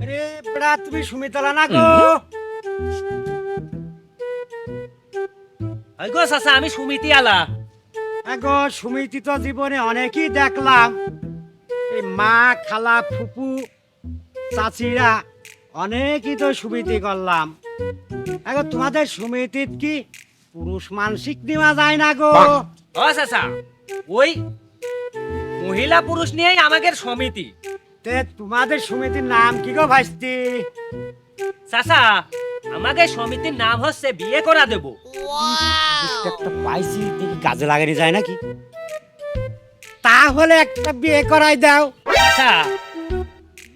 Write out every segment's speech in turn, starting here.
আরে বড়া, তুমি সুমিতলা না গো? গো চাচা, আমি সুমিতি আলা। গো সুমিতি তো জীবনে অনেকই দেখলাম, এই মা খালা ফুপু চাচিরা অনেকই তো সুমিতি করলাম। এখন তোমাদের সুমিতিত কি পুরুষ মানসিক নেওয়া যায় না গো? ও চাচা, ওই মহিলা পুরুষ নিয়েই আমাদের সমিতি। তে তোমাদের সমিতির নাম কি গো ভাইস্তি? চাচা, আমাদের সমিতির নাম হচ্ছে বিয়ে করা দেব। একটা পাইছি, দেখি কাজে লাগানি যায় নাকি। তাহলে একটা বিয়ে করাই দাও। চাচা,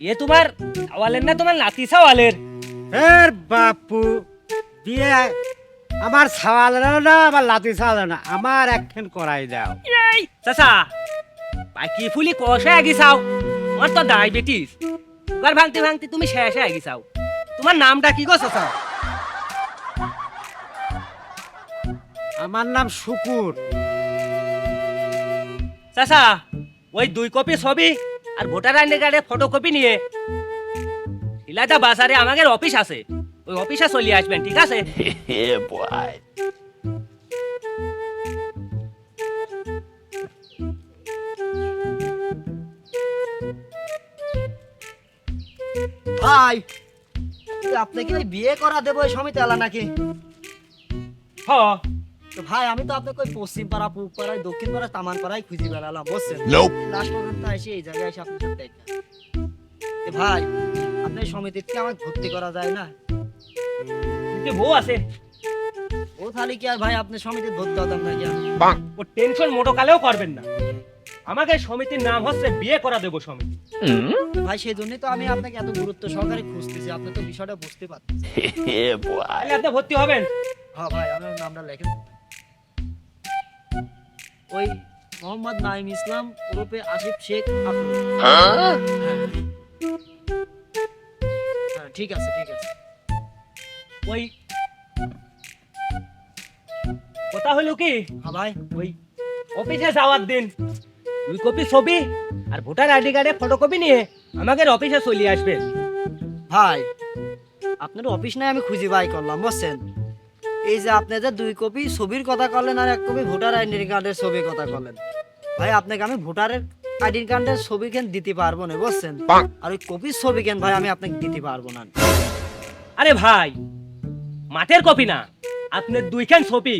এ তোমার সওয়ালের না তোমার নাতি সওয়ালের? এর বাপু, বিয়ে আমার সওয়ালের না, আমার লাতি সওয়ালের না, আমার একখান করাই দাও। চাচা, বাকি ফুলি কষে আগিছাও, আমার তো ডায়াবেটিস, সুগার ভাঙতে ভাঙতে তুমি শেষে আগিছাও। তোমার নামটা কি গো চাচা? আমার নাম শুকুর। চাচা, ওই 2 কপি ছবি আর ভোটার আইডি কার্ডের ফটোকপি নিয়ে শিলাদা বাজারে আমাদের অফিস আছে, ওই অফিসে চলে আসবেন, ঠিক আছে? ভাই, আপনি কি ওই বিয়ে করা দেবো ওই সমিতি আলা নাকি? হ, তো ভাই, আমি তো আপনাকে ওই পশ্চিম পাড়া, পূব পাড়ায়, দক্ষিণ পাড়া, তামান পাড়ায় খুঁজে বেড়ালাম, বুঝছেন? লাস্ট পর্যন্ত এসে এই জায়গায় এসে আপনার সাথে দেখা। এ ভাই, আপনার সমিতিতে কি আমাকে ভর্তি করা যায় না? কিন্তু বউ আছে, ও তাহলে কি আর ভাই আপনার সমিতিতে ভর্তি হতাম নাকি আমি? ও টেনশন মোটোকালেও করবেন না। আমাদের সমিতির নাম হচ্ছে বিয়ে করা দেব সমিতি। ভাই, সেই জন্যই তো আমি আপনাকে এত গুরুত্ব সহকারে খুঁজতেছি, আপনি তো বিষয়টা বুঝতে পারছেন। তাহলে আপনি ভর্তি হবেন। হ্যাঁ ভাই, আমার নামটা লেখেন। ওই মোহাম্মদ নাইম ইসলাম ওরফে আসিফ শেখ আফরোজ। হ্যাঁ, ঠিক আছে, ঠিক আছে। ওই কথা হলো কি, হ্যাঁ ভাই, ওই অফিসে যাওয়ার দিন 2 কপি ছবি আর ভোটার আইডি কার্ডের ফটোকপি নিয়ে আমাদের অফিসে চলে আসবেন। ভাই, আপনার অফিস নাই আমি খুঁজে বাই করলাম, বুঝছেন? এই যে আপনি যে 2 কপি ছবির কথা করলেন আর 1 কপি ভোটার আইডি কার্ডের ছবির কথা করলেন, ভাই আপনাকে আমি ভোটারের আইডি কার্ডের ছবি কেন দিতে পারবো না, বুঝছেন? আর ওই কপির ছবি কেন ভাই আমি আপনাকে দিতে পারবো না। আরে ভাই, মাঠের কপি না, আপনার 2খান ছবি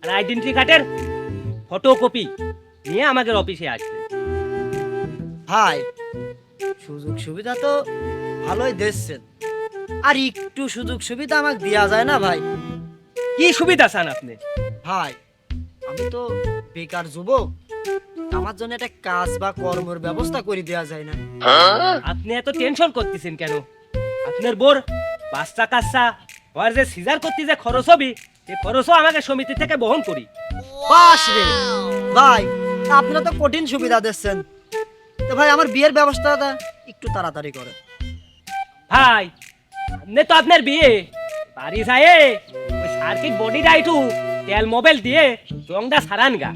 আর আইডেন্টি কার্ডের ফটোকপি নিয়ে আমাদের অফিসে আসবেন। ভাই, সুযোগ সুবিধা তো ভালোই দিচ্ছেন, আর একটু সুযোগ সুবিধা আমাকে দেওয়া যায় না ভাই? কি সুবিধা চান আপনি? ভাই, আমি তো বেকার যুবক, আমার জন্য একটা কাজ বা কর্মের ব্যবস্থা করে দেওয়া যায় না? আপনি এত টেনশন করতেছেন কেন? আপনার বোর বাচ্চা কাচ্চা আর যে সিজার করতে যে খরচ হবে, সে খরচও আমাকে সমিতি থেকে বহন করি। বাস রে ভাই, আপনারা তো কঠিন সুবিধা দিচ্ছেন। তো ভাই, আমার বিয়ের ব্যবস্থাটা একটু তাড়াতাড়ি করেন। ভাই, আপনি তো আপনার বিয়ে বাড়ি যায় ওই সার্কিট বডি রাইটু তেল মোবাইল দিয়ে রংটা সারান গা।